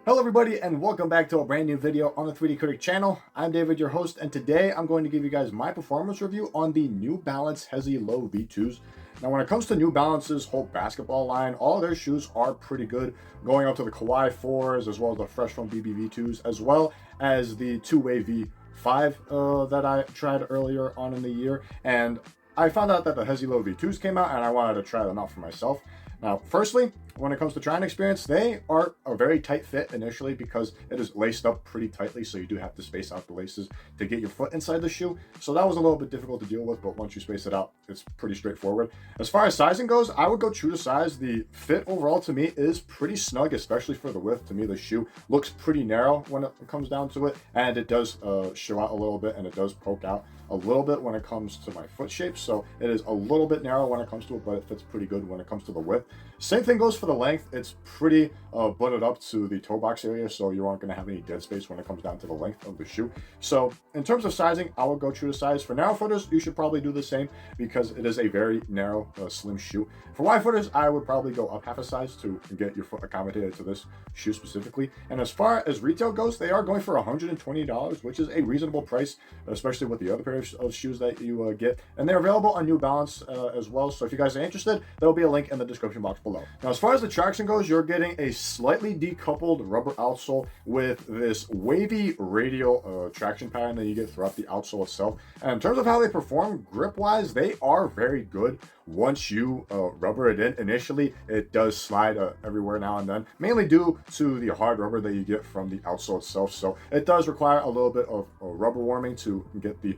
Hello everybody and welcome back to a brand new video on the 3D Critic channel. I'm David, your host, and today I'm going to give you guys my performance review on the New Balance Hesi Low V2s. Now when it comes to New Balance's whole basketball line, all their shoes are pretty good, going up to the Kawhi 4s as well as the Fresh From BB V2s, as well as the two-way V5 that I tried earlier on in the year. And I found out that the Hesi Low V2s came out and I wanted to try them out for myself. Now, firstly, when it comes to trying experience, they are a very tight fit initially because it is laced up pretty tightly, so you do have to space out the laces to get your foot inside the shoe. So that was a little bit difficult to deal with, but once you space it out, it's pretty straightforward. As far as sizing goes, I would go true to size. The fit overall to me is pretty snug, especially for the width. To me, the shoe looks pretty narrow when it comes down to it, and it does show out a little bit, and it does poke out a little bit when it comes to my foot shape. So it is a little bit narrow when it comes to it, but it fits pretty good when it comes to the width. Same thing goes for the length. It's pretty butted up to the toe box area, so you aren't going to have any dead space when it comes down to the length of the shoe. So in terms of sizing, I would go true to size. For narrow footers, you should probably do the same because it is a very narrow, slim shoe. For wide footers, I would probably go up half a size to get your foot accommodated to this shoe specifically. And as far as retail goes, they are going for $120, which is a reasonable price, especially with the other pair of shoes that you get. And they're available on New Balance as well. So if you guys are interested, there will be a link in the description box below. Now, as far as the traction goes, you're getting a slightly decoupled rubber outsole with this wavy radial traction pattern that you get throughout the outsole itself. And in terms of how they perform grip-wise, they are very good. Once you rubber it in, initially it does slide everywhere now and then, mainly due to the hard rubber that you get from the outsole itself. So it does require a little bit of rubber warming to get the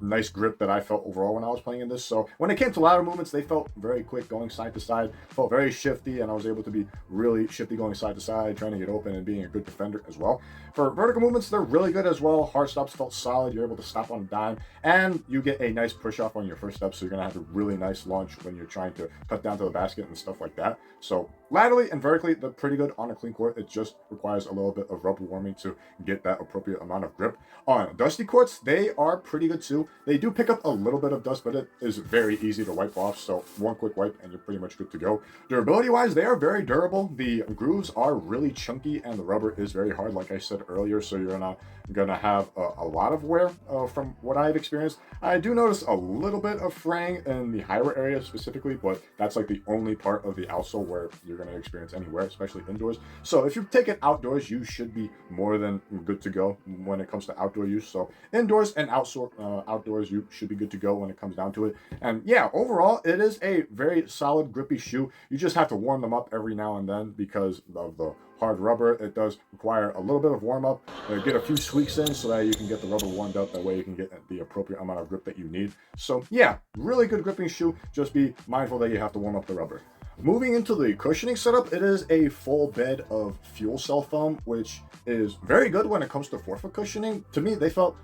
nice grip that I felt overall when I was playing in this. So when it came to lateral movements, they felt very quick going side to side, felt very shifty, and I was able to be really shifty going side to side, trying to get open and being a good defender as well. For vertical movements, they're really good as well. Hard stops felt solid. You're able to stop on a dime, and you get a nice push off on your first step, so you're gonna have a really nice launch when you're trying to cut down to the basket and stuff like that. So laterally and vertically, they're pretty good on a clean court. It just requires a little bit of rubber warming to get that appropriate amount of grip. On dusty courts, they are pretty good too. They do pick up a little bit of dust, but it is very easy to wipe off. So one quick wipe and you're pretty much good to go. Durability wise, they are very durable. The grooves are really chunky and the rubber is very hard, like I said earlier. So you're not gonna have a lot of wear from what I've experienced. I do notice a little bit of fraying in the higher area specifically, but that's like the only part of the outsole where you're gonna experience any wear, especially indoors. So if you take it outdoors, you should be more than good to go when it comes to outdoor use. So indoors and outdoors, you should be good to go when it comes down to it. And yeah, overall, it is a very solid, grippy shoe. You just have to warm them up every now and then because of the hard rubber. It does require a little bit of warm up, get a few tweaks in so that you can get the rubber warmed up. That way you can get the appropriate amount of grip that you need. So yeah, really good gripping shoe. Just be mindful that you have to warm up the rubber. Moving into the cushioning setup, it is a full bed of fuel cell foam, which is very good when it comes to forefoot cushioning. To me, they felt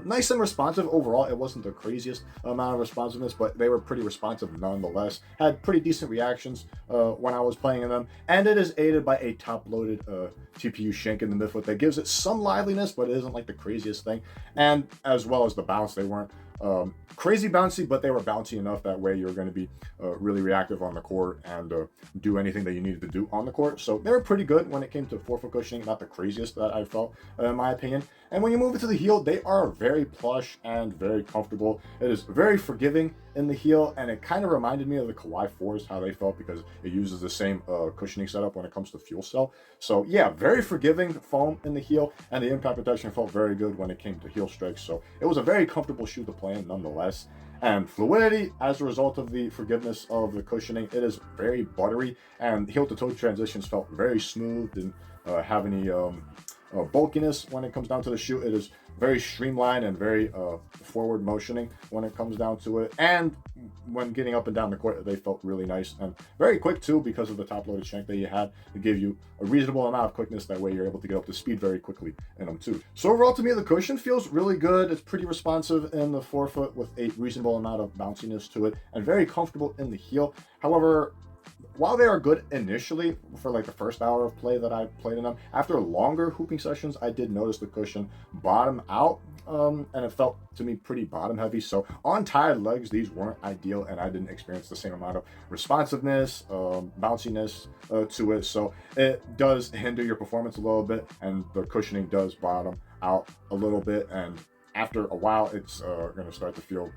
nice and responsive overall. It wasn't the craziest amount of responsiveness, but they were pretty responsive nonetheless. Had pretty decent reactions when I was playing in them, and it is aided by a top-loaded TPU shank in the midfoot that gives it some liveliness, but it isn't like the craziest thing. And as well as the bounce, they weren't crazy bouncy, but they were bouncy enough that way you're going to be really reactive on the court and do anything that you needed to do on the court. So they were pretty good when it came to forefoot cushioning, not the craziest that I felt in my opinion. And when you move it to the heel, they are very plush and very comfortable. It is very forgiving in the heel, and it kind of reminded me of the Kawhi 4s, how they felt, because it uses the same cushioning setup when it comes to fuel cell. So yeah, very forgiving foam in the heel, and the impact protection felt very good when it came to heel strikes. So it was a very comfortable shoe to play in nonetheless. And fluidity, as a result of the forgiveness of the cushioning, it is very buttery, and heel to toe transitions felt very smooth, didn't have any bulkiness when it comes down to the shoe. It is very streamlined and very forward motioning when it comes down to it. And when getting up and down the court, they felt really nice and very quick too, because of the top-loaded shank that you had. It gave you a reasonable amount of quickness. That way you're able to get up to speed very quickly in them too. So overall, to me, the cushion feels really good. It's pretty responsive in the forefoot with a reasonable amount of bounciness to it and very comfortable in the heel. However, while they are good initially for like the first hour of play that I played in them, after longer hooping sessions, I did notice the cushion bottom out, and it felt to me pretty bottom heavy. So on tired legs, these weren't ideal, and I didn't experience the same amount of responsiveness, bounciness to it. So it does hinder your performance a little bit, and the cushioning does bottom out a little bit, and after a while, it's going to start to feel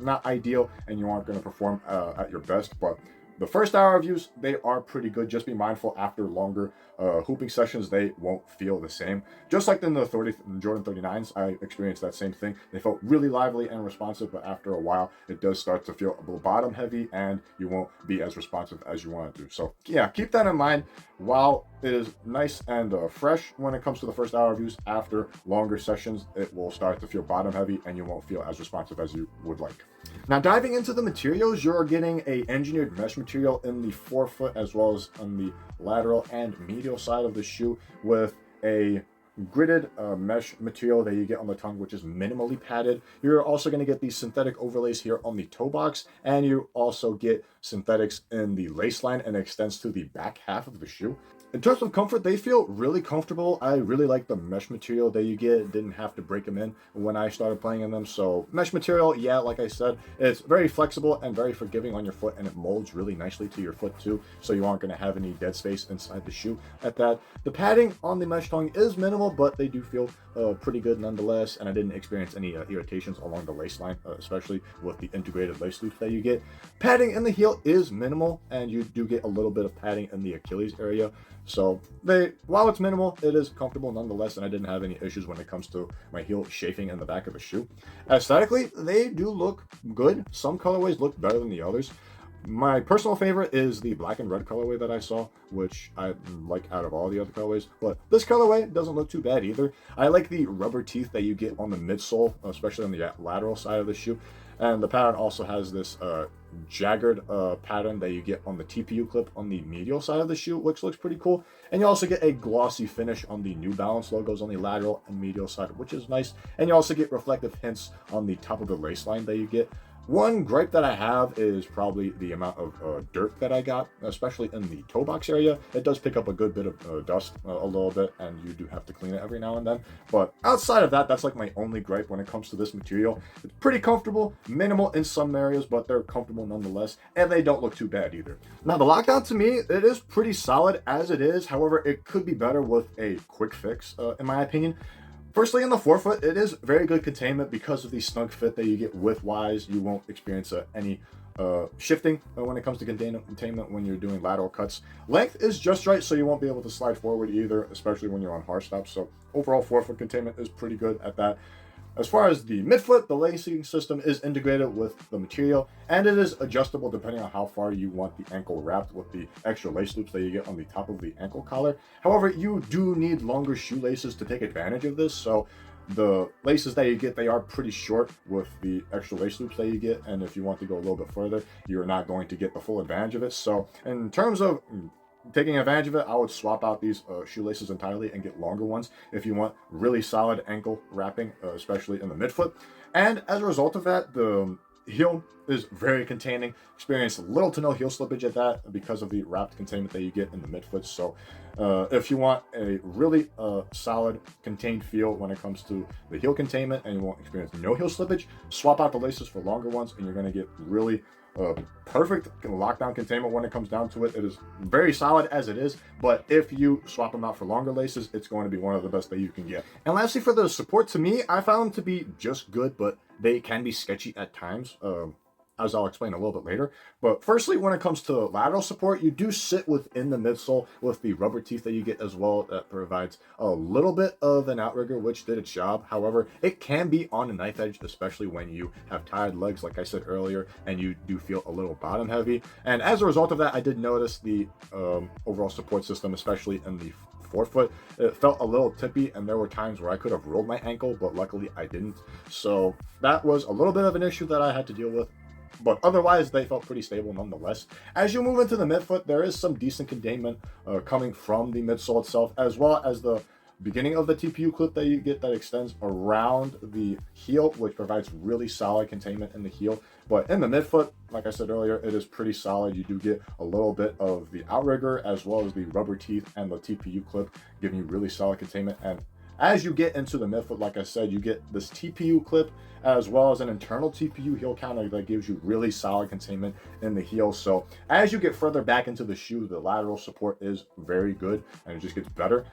not ideal, and you aren't going to perform at your best. But the first hour of use, they are pretty good. Just be mindful after longer hooping sessions, they won't feel the same. Just like in the Jordan 39s, I experienced that same thing. They felt really lively and responsive, but after a while, it does start to feel a little bottom heavy, and you won't be as responsive as you want to. So yeah, keep that in mind. While it is nice and fresh when it comes to the first hour of use, after longer sessions, it will start to feel bottom heavy, and you won't feel as responsive as you would like. Now, diving into the materials, you're getting a engineered mesh material in the forefoot as well as on the lateral and medial side of the shoe, with a gridded mesh material that you get on the tongue, which is minimally padded. You're also going to get these synthetic overlays here on the toe box, and you also get synthetics in the lace line, and it extends to the back half of the shoe. In terms of comfort, they feel really comfortable. I really like the mesh material that you get. Didn't have to break them in when I started playing in them. So mesh material, yeah, like I said, it's very flexible and very forgiving on your foot, and it molds really nicely to your foot too. So you aren't going to have any dead space inside the shoe at that. The padding on the mesh tongue is minimal, but they do feel pretty good nonetheless. And I didn't experience any irritations along the lace line, especially with the integrated lace loops that you get. Padding in the heel is minimal, and you do get a little bit of padding in the Achilles area. So while it's minimal, it is comfortable nonetheless, and I didn't have any issues when it comes to my heel chafing in the back of the shoe. Aesthetically, they do look good. Some colorways look better than the others. My personal favorite is the black and red colorway that I saw, which I like out of all the other colorways, but this colorway doesn't look too bad either. I like the rubber teeth that you get on the midsole, especially on the lateral side of the shoe. And the pattern also has this jagged pattern that you get on the TPU clip on the medial side of the shoe, which looks pretty cool. And you also get a glossy finish on the New Balance logos on the lateral and medial side, which is nice. And you also get reflective hints on the top of the lace line that you get. One gripe that I have is probably the amount of dirt that I got, especially in the toe box area. It does pick up a good bit of dust a little bit, and you do have to clean it every now and then. But outside of that, that's like my only gripe when it comes to this material. It's pretty comfortable, minimal in some areas, but they're comfortable nonetheless, and they don't look too bad either. Now, the lockdown to me, it is pretty solid as it is. However, it could be better with a quick fix, in my opinion. Firstly, in the forefoot, it is very good containment because of the snug fit that you get width-wise. You won't experience any shifting when it comes to containment when you're doing lateral cuts. Length is just right, so you won't be able to slide forward either, especially when you're on hard stops. So overall, forefoot containment is pretty good at that. As far as the midfoot, the lacing system is integrated with the material, and it is adjustable depending on how far you want the ankle wrapped with the extra lace loops that you get on the top of the ankle collar. However, you do need longer shoelaces to take advantage of this, so the laces that you get, they are pretty short with the extra lace loops that you get, and if you want to go a little bit further, you're not going to get the full advantage of it. So in terms of taking advantage of it, I would swap out these shoelaces entirely and get longer ones if you want really solid ankle wrapping, especially in the midfoot. And as a result of that, the heel is very containing. Experience little to no heel slippage at that because of the wrapped containment that you get in the midfoot. So if you want a really solid contained feel when it comes to the heel containment and you won't experience no heel slippage, swap out the laces for longer ones, and you're going to get really perfect lockdown containment when it comes down to it. It is very solid as it is, but if you swap them out for longer laces, it's going to be one of the best that you can get. And lastly, for the support, to me, I found them to be just good, but they can be sketchy at times, as I'll explain a little bit later. But firstly, when it comes to lateral support, you do sit within the midsole with the rubber teeth that you get as well. That provides a little bit of an outrigger, which did its job. However, it can be on a knife edge, especially when you have tired legs, like I said earlier, and you do feel a little bottom heavy. And as a result of that, I did notice the overall support system, especially in the forefoot, it felt a little tippy, and there were times where I could have rolled my ankle, but luckily I didn't. So that was a little bit of an issue that I had to deal with. But otherwise, they felt pretty stable nonetheless. As you move into the midfoot, there is some decent containment coming from the midsole itself, as well as the beginning of the TPU clip that you get that extends around the heel, which provides really solid containment in the heel. But in the midfoot, like I said earlier, it is pretty solid. You do get a little bit of the outrigger as well as the rubber teeth and the TPU clip, giving you really solid containment. And as you get into the midfoot, like I said, you get this TPU clip as well as an internal TPU heel counter that gives you really solid containment in the heel. So as you get further back into the shoe, the lateral support is very good and it just gets better.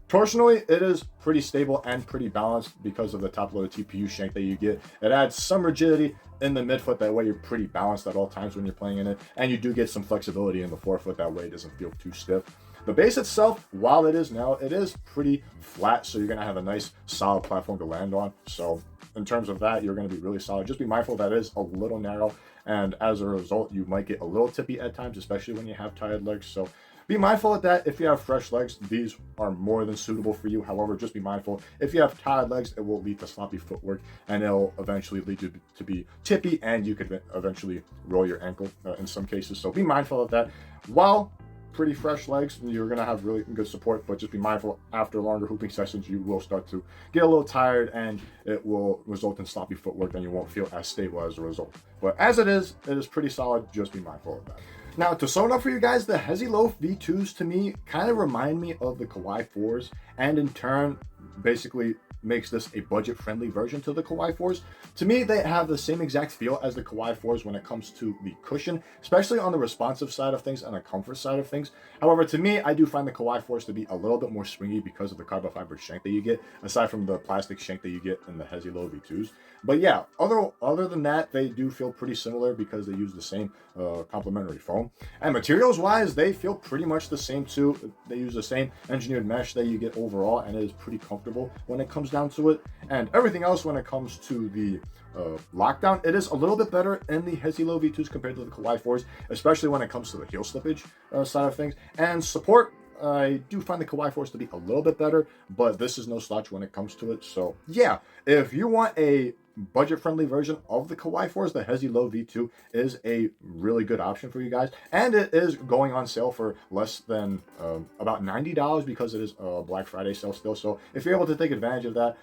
Torsionally, it is pretty stable and pretty balanced because of the top-loaded TPU shank that you get. It adds some rigidity in the midfoot. That way you're pretty balanced at all times when you're playing in it. And you do get some flexibility in the forefoot. That way it doesn't feel too stiff. The base itself, while it is pretty flat. So you're going to have a nice solid platform to land on. So in terms of that, you're going to be really solid. Just be mindful that is a little narrow. And as a result, you might get a little tippy at times, especially when you have tired legs. So be mindful of that. If you have fresh legs, these are more than suitable for you. However, just be mindful. If you have tired legs, it will lead to sloppy footwork and it'll eventually lead you to be tippy and you could eventually roll your ankle in some cases. So be mindful of that. While pretty fresh legs, you're going to have really good support, but just be mindful after longer hooping sessions, you will start to get a little tired and it will result in sloppy footwork and you won't feel as stable as a result. But as it is pretty solid. Just be mindful of that. Now, to sum it up for you guys, the Hesi Low V2s to me kind of remind me of the Kawhi 4s, and in turn, basically makes this a budget-friendly version to the Kawhi 4s. To me, they have the same exact feel as the Kawhi 4s when it comes to the cushion, especially on the responsive side of things and the comfort side of things. However, to me, I do find the Kawhi 4s to be a little bit more swingy because of the carbon fiber shank that you get, aside from the plastic shank that you get in the Hesi Low V2s. But yeah, other than that, they do feel pretty similar because they use the same complementary foam. And materials-wise, they feel pretty much the same too. They use the same engineered mesh that you get overall, and it is pretty comfortable when it comes down to it. And everything else when it comes to the lockdown, it is a little bit better in the Hesi Low V2s compared to the Kawhi 4s, especially when it comes to the heel slippage side of things. And support, I do find the Kawhi 4s to be a little bit better, but this is no slouch when it comes to it. So yeah, if you want a budget-friendly version of the Kawhi 4s, the Hesi Low V2 is a really good option for you guys, and it is going on sale for less than about $90 because it is a Black Friday sale still. So if you're able to take advantage of that,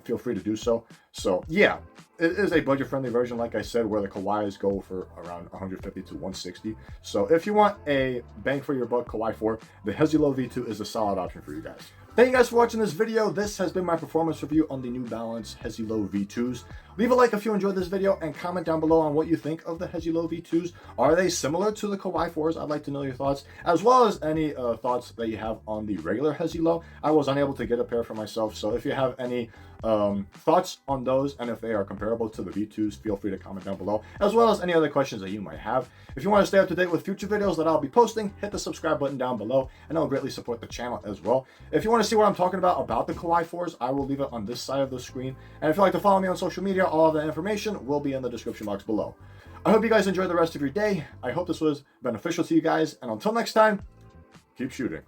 feel free to do so. So yeah, it is a budget-friendly version, like I said, where the Kawhis go for around 150 to 160. So if you want a bang for your buck Kawhi 4, the Hesi Low V2 is a solid option for you guys. Thank you guys for watching this video. This has been my performance review on the New Balance Hesi Low V2s. Leave a like if you enjoyed this video and comment down below on what you think of the Hesi Low V2s. Are they similar to the Kawhi 4s? I'd like to know your thoughts, as well as any thoughts that you have on the regular Hesi Low. I was unable to get a pair for myself, so if you have any thoughts on those and if they are comparable to the V2s, feel free to comment down below, as well as any other questions that you might have. If you want to stay up to date with future videos that I'll be posting, hit the subscribe button down below and it'll greatly support the channel as well. If you want to see what I'm talking about the Kawhi 4s, I will leave it on this side of the screen. And if you'd like to follow me on social media, all of the information will be in the description box below. I hope you guys enjoy the rest of your day. I hope this was beneficial to you guys, and until next time, keep shooting.